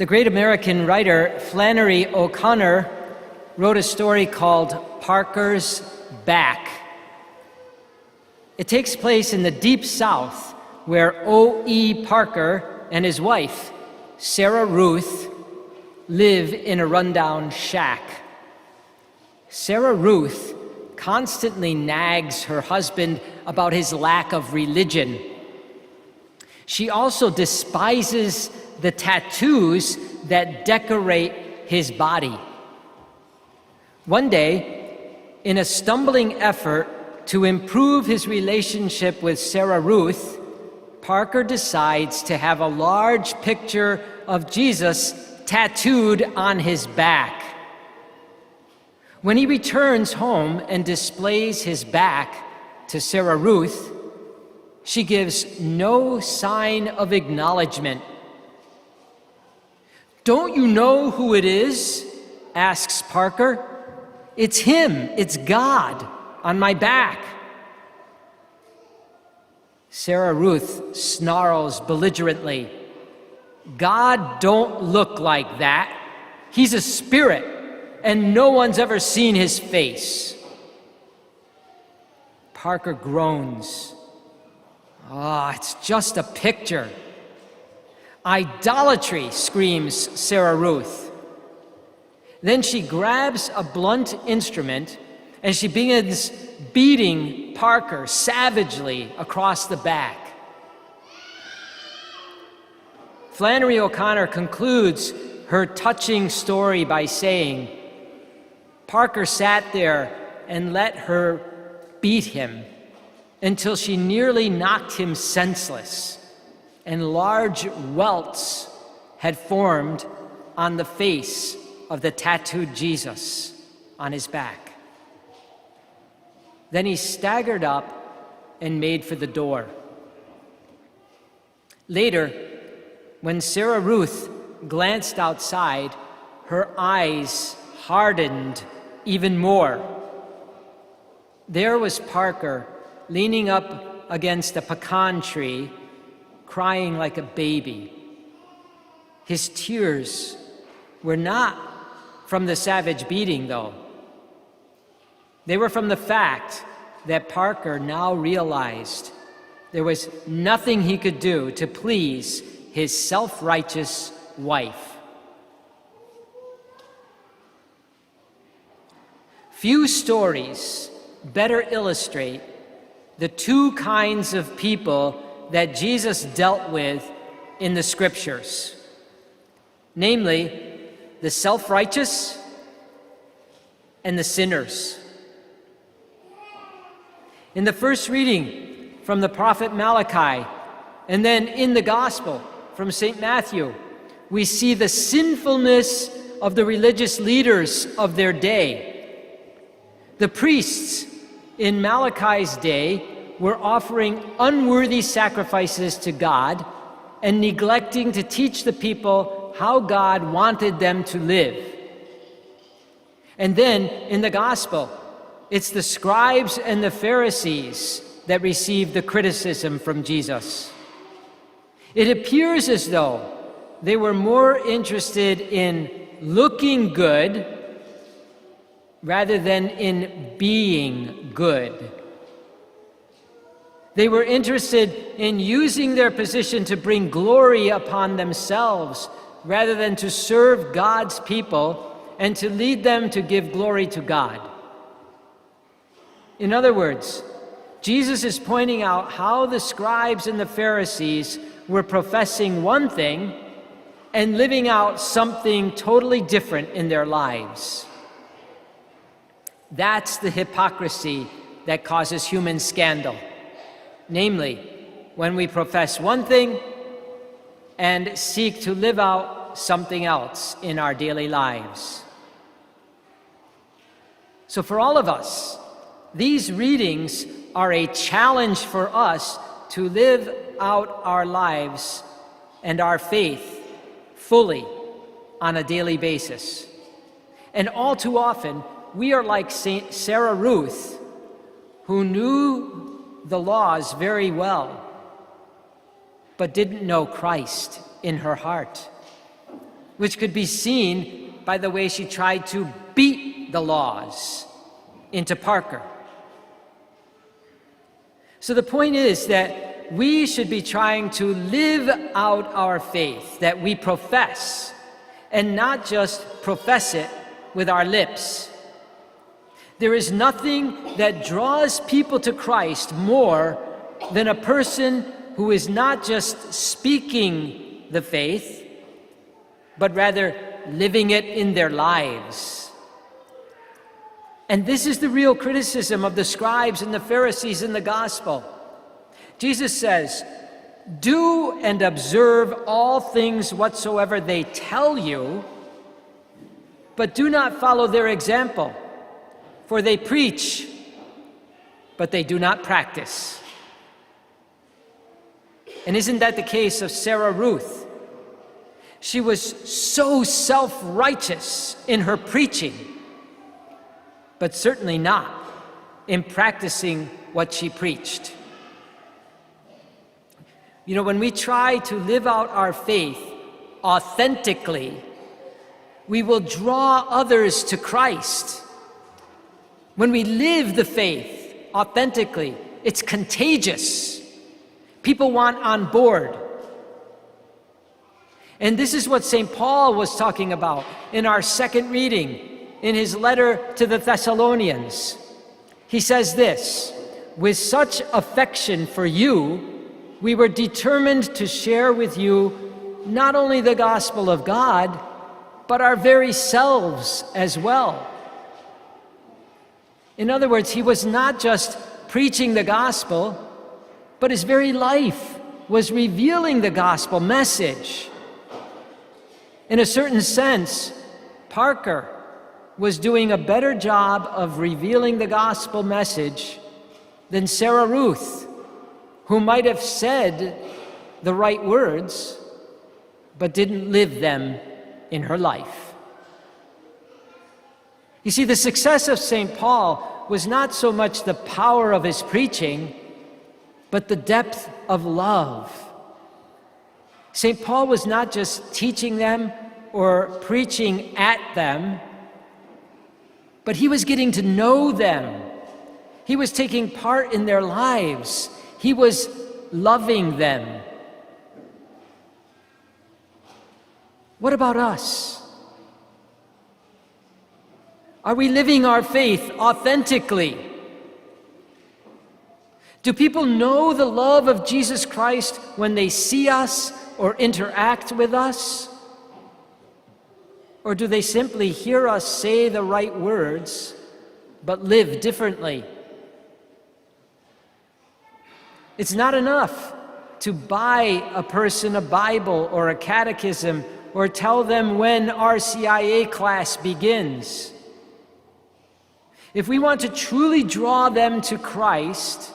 The great American writer Flannery O'Connor wrote a story called Parker's Back. It takes place in the Deep South, where O.E. Parker and his wife, Sarah Ruth, live in a rundown shack. Sarah Ruth constantly nags her husband about his lack of religion. She also despises the tattoos that decorate his body. One day, in a stumbling effort to improve his relationship with Sarah Ruth, Parker decides to have a large picture of Jesus tattooed on his back. When he returns home and displays his back to Sarah Ruth, she gives no sign of acknowledgement. "Don't you know who it is?" asks Parker. "It's him, it's God, on my back." Sarah Ruth snarls belligerently, "God don't look like that. He's a spirit, and no one's ever seen his face." Parker groans. It's just a picture." "Idolatry," screams Sarah Ruth. Then she grabs a blunt instrument and she begins beating Parker savagely across the back. Flannery O'Connor concludes her touching story by saying, Parker sat there and let her beat him until she nearly knocked him senseless, and large welts had formed on the face of the tattooed Jesus on his back. Then he staggered up and made for the door. Later, when Sarah Ruth glanced outside, her eyes hardened even more. There was Parker leaning up against a pecan tree, crying like a baby. His tears were not from the savage beating, though. They were from the fact that Parker now realized there was nothing he could do to please his self-righteous wife. Few stories better illustrate the two kinds of people that Jesus dealt with in the scriptures, namely the self-righteous and the sinners. In the first reading from the prophet Malachi, and then in the gospel from St. Matthew, we see the sinfulness of the religious leaders of their day. The priests in Malachi's day were offering unworthy sacrifices to God and neglecting to teach the people how God wanted them to live. And then in the gospel, it's the scribes and the Pharisees that receive the criticism from Jesus. It appears as though they were more interested in looking good rather than in being good. They were interested in using their position to bring glory upon themselves rather than to serve God's people and to lead them to give glory to God. In other words, Jesus is pointing out how the scribes and the Pharisees were professing one thing and living out something totally different in their lives. That's the hypocrisy that causes human scandal. Namely, when we profess one thing and seek to live out something else in our daily lives. So for all of us, these readings are a challenge for us to live out our lives and our faith fully on a daily basis. And all too often, we are like Sarah Ruth, who knew the laws very well, but didn't know Christ in her heart. which could be seen by the way she tried to beat the laws into Parker. So the point is that we should be trying to live out our faith that we profess, and not just profess it with our lips. There is nothing that draws people to Christ more than a person who is not just speaking the faith, but rather living it in their lives. And this is the real criticism of the scribes and the Pharisees in the gospel. Jesus says, "Do and observe all things whatsoever they tell you, but do not follow their example, for they preach, but they do not practice." And isn't that the case of Sarah Ruth? She was so self-righteous in her preaching, but certainly not in practicing what she preached. You know, when we try to live out our faith authentically, we will draw others to Christ. When we live the faith authentically, it's contagious. People want on board. And this is what St. Paul was talking about in our second reading in his letter to the Thessalonians. He says this, "With such affection for you, we were determined to share with you not only the gospel of God, but our very selves as well." In other words, he was not just preaching the gospel, but his very life was revealing the gospel message. In a certain sense, Parker was doing a better job of revealing the gospel message than Sarah Ruth, who might have said the right words, but didn't live them in her life. You see, the success of St. Paul was not so much the power of his preaching, but the depth of love. St. Paul was not just teaching them or preaching at them, but he was getting to know them. He was taking part in their lives. He was loving them. What about us? Are we living our faith authentically? Do people know the love of Jesus Christ when they see us or interact with us? Or do they simply hear us say the right words, but live differently? It's not enough to buy a person a Bible or a catechism or tell them when RCIA class begins. If we want to truly draw them to Christ,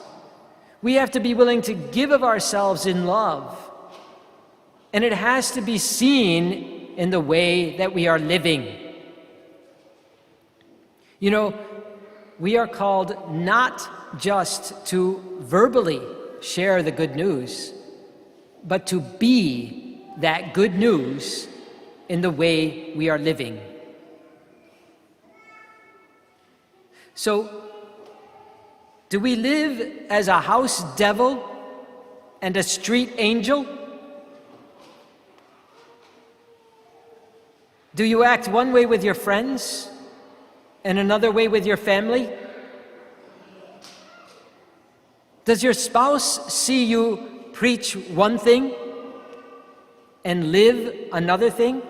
we have to be willing to give of ourselves in love. And it has to be seen in the way that we are living. You know, we are called not just to verbally share the good news, but to be that good news in the way we are living. So, do we live as a house devil and a street angel? Do you act one way with your friends and another way with your family? Does your spouse see you preach one thing and live another thing?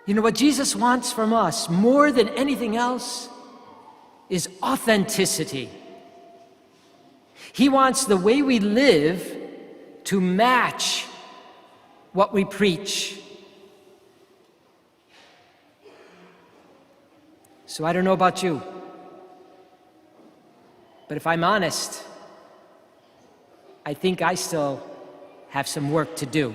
You know, what Jesus wants from us more than anything else is authenticity. He wants the way we live to match what we preach. So I don't know about you, but if I'm honest, I think I still have some work to do.